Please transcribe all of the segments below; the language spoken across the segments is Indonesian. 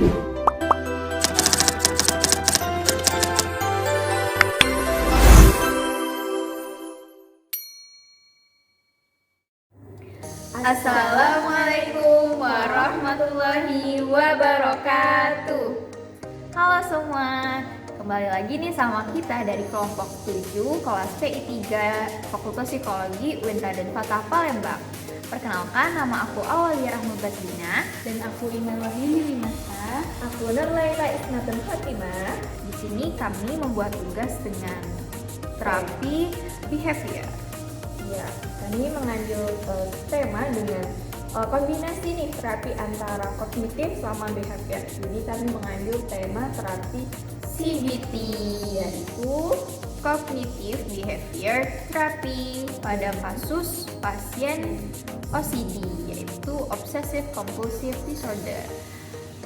Assalamualaikum warahmatullahi wabarakatuh. Halo semua, kembali lagi nih sama kita dari kelompok 7 kelas PI 3 Fakultas Psikologi UIN Raden Fatah Palembang. Perkenalkan, nama aku Awalia Rahma Basdina. Dan aku Iman Wahyuni Limasa. Aku Nurlaila Isnatun Fatimah. Di sini kami membuat tugas dengan terapi behavior. Ya, kami mengambil tema dengan kombinasi nih terapi antara kognitif sama behavior. Jadi kami mengambil tema terapi CBT, yaitu Cognitive Behavior Therapy pada kasus pasien OCD, yaitu Obsessive Compulsive Disorder.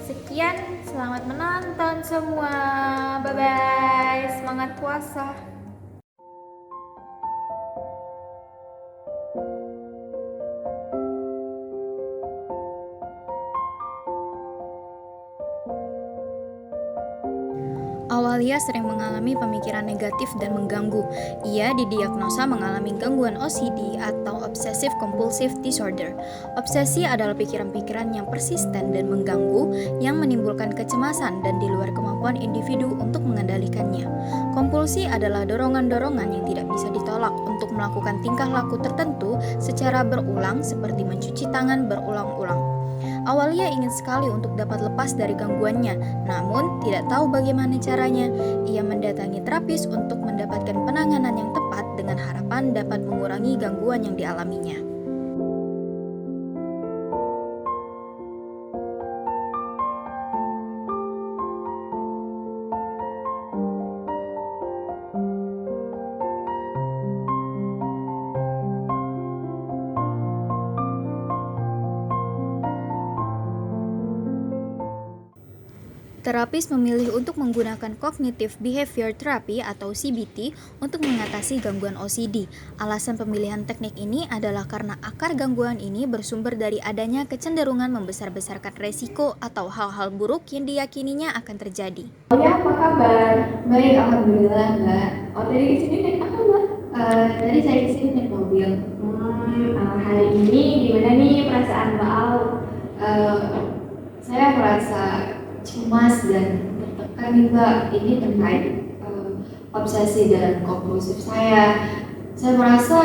Sekian, selamat menonton semua. Bye-bye, semangat puasa. Awalia sering mengalami pemikiran negatif dan mengganggu. Ia didiagnosa mengalami gangguan OCD atau Obsessive Compulsive Disorder. Obsesi adalah pikiran-pikiran yang persisten dan mengganggu yang menimbulkan kecemasan dan di luar kemampuan individu untuk mengendalikannya. Kompulsi adalah dorongan-dorongan yang tidak bisa ditolak untuk melakukan tingkah laku tertentu secara berulang seperti mencuci tangan berulang-ulang. Awalia ingin sekali untuk dapat lepas dari gangguannya, namun tidak tahu bagaimana caranya. Ia mendatangi terapis untuk mendapatkan penanganan yang tepat dengan harapan dapat mengurangi gangguan yang dialaminya. Terapis memilih untuk menggunakan Cognitive Behavior Therapy atau CBT untuk mengatasi gangguan OCD. Alasan pemilihan teknik ini adalah karena akar gangguan ini bersumber dari adanya kecenderungan membesar-besarkan resiko atau hal-hal buruk yang diyakininya akan terjadi. Ya, apa kabar? Baik, alhamdulillah Mbak. Oh, tadi kesini naik apa Mbak? Tadi saya kesini naik mobil. Hari ini gimana nih perasaan Mbak Al? Saya merasa cemas dan tertekan nih Mbak, ini terkait obsesi dan kompulsif saya. Saya merasa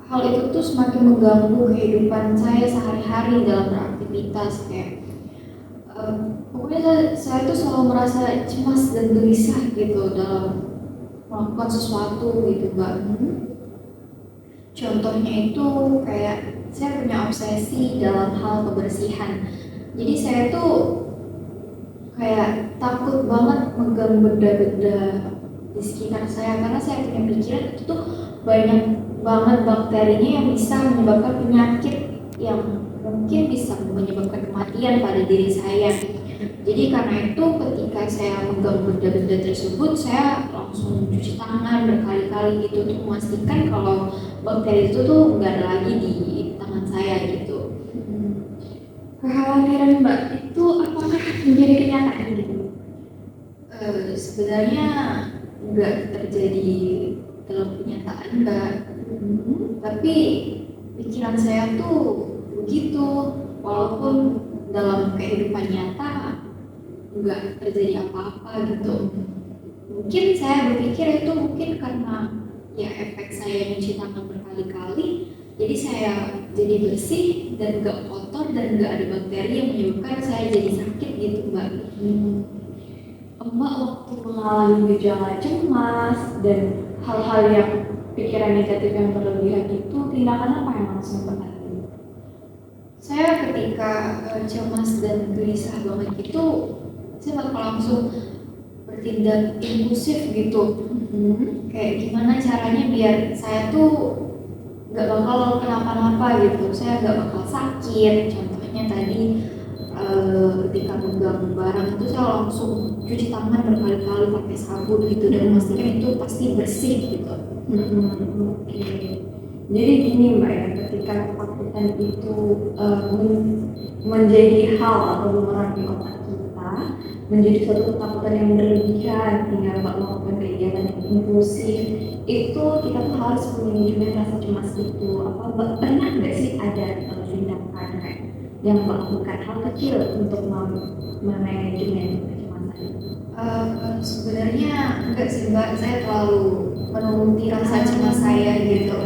hal itu tuh semakin mengganggu kehidupan saya sehari-hari dalam beraktivitas kayak pokoknya saya tuh selalu merasa cemas dan gelisah gitu dalam melakukan sesuatu gitu Mbak. Contohnya itu kayak saya punya obsesi dalam hal kebersihan. Jadi saya tuh kayak takut banget megang benda-benda di sekitar saya karena saya punya pikiran itu tuh banyak banget bakterinya yang bisa menyebabkan penyakit yang mungkin bisa menyebabkan kematian pada diri saya. Jadi karena itu ketika saya megang benda-benda tersebut saya langsung cuci tangan berkali-kali gitu untuk memastikan kalau bakteri itu tuh nggak ada lagi di tangan saya gitu. Kekhawatiran Mbak itu apakah menjadi kenyataan gitu? Sebenarnya nggak terjadi dalam kenyataan Mbak, tapi pikiran saya tuh begitu, walaupun dalam kehidupan nyata nggak terjadi apa-apa gitu. Mungkin saya berpikir itu mungkin karena ya efek saya nyuci tangan berkali-kali. Jadi saya jadi bersih dan gak kotor dan gak ada bakteri yang menyebabkan saya jadi sakit gitu Mbak. Mbak waktu mengalami gejala cemas dan hal-hal yang pikiran negatif yang berlebihan itu tindakan apa yang langsung Mbak? Saya ketika cemas dan gelisah banget itu saya bakal langsung bertindak impulsif gitu. Kayak gimana caranya biar saya tuh gak bakal kenapa-napa gitu, saya gak bakal sakit. Contohnya tadi ketika megang barang itu saya langsung cuci tangan berkali-kali pakai sabun gitu dan memastikan itu pasti bersih gitu. Oke. Jadi gini Mbak ya, ketika ketakutan itu menjadi hal atau memerangi otak kita, menjadi suatu ketakutan yang berlebihan hingga Mbak melakukan kegiatan yang impulsif, itu kita tuh harus memanajemen rasa cemas itu. Apa Mbak pernah nggak sih ada tindakan yang Mbak lakukan hal kecil untuk memanajemen kecemasan itu? Sebenarnya enggak sih Mbak, saya terlalu menuruti rasa cemas saya gitu.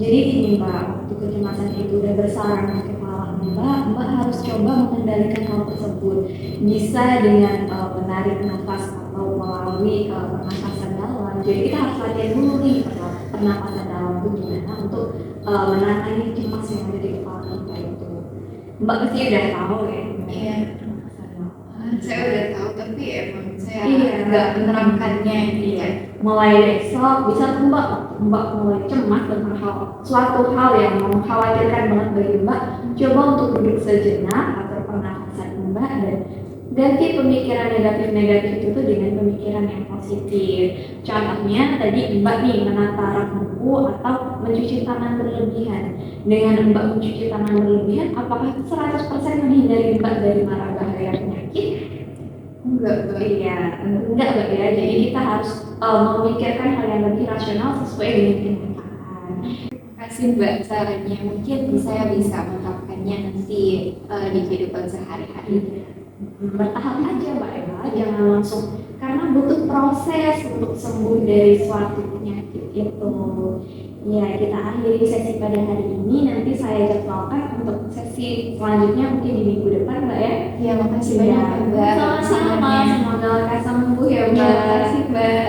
Jadi gini Mbak, waktu kecemasan itu udah bersarang di kepala Mbak harus coba mengendalikan hal tersebut. Bisa dengan menarik nafas atau melalui pernapasan dalam. Jadi kita harus latihan dulu nih pernapasan dalam itu gimana untuk menangani cemas yang ada di kepala kita itu. Mbak pasti udah tahu ya. Iya. Saya udah tahu, tapi emang saya Iya. nggak menerapkannya gitu ya. Mulai besok bisa tuh Mbak mulai cemas tentang suatu hal yang mengkhawatirkan banget bagi Mbak, coba untuk duduk sejenak atau pernafasan Mbak dan ganti pemikiran negatif itu tuh dengan pemikiran yang positif. Contohnya tadi Mbak nih menata rak buku atau mencuci tangan berlebihan. Dengan Mbak mencuci tangan berlebihan, apakah 100% menghindari Mbak dari mara bahaya penyakit? Enggak Mbak. Iya, enggak Mbak ya. Jadi kita harus memikirkan hal yang lebih rasional sesuai dengan kenyataan. Terima kasih Mbak sarannya. Mungkin saya bisa menerapkannya nanti di kehidupan sehari-hari. Bertahap aja Mbak Eva, jangan langsung, karena butuh proses untuk sembuh dari suatu penyakit itu. Ya, kita akhiri sesi pada hari ini. Nanti saya jadwalkan untuk sesi selanjutnya mungkin di minggu depan Mbak ya. Ya, makasih banyak Mbak. Sama-sama, semoga lekas sembuh ya Mbak. Terima kasih Mbak.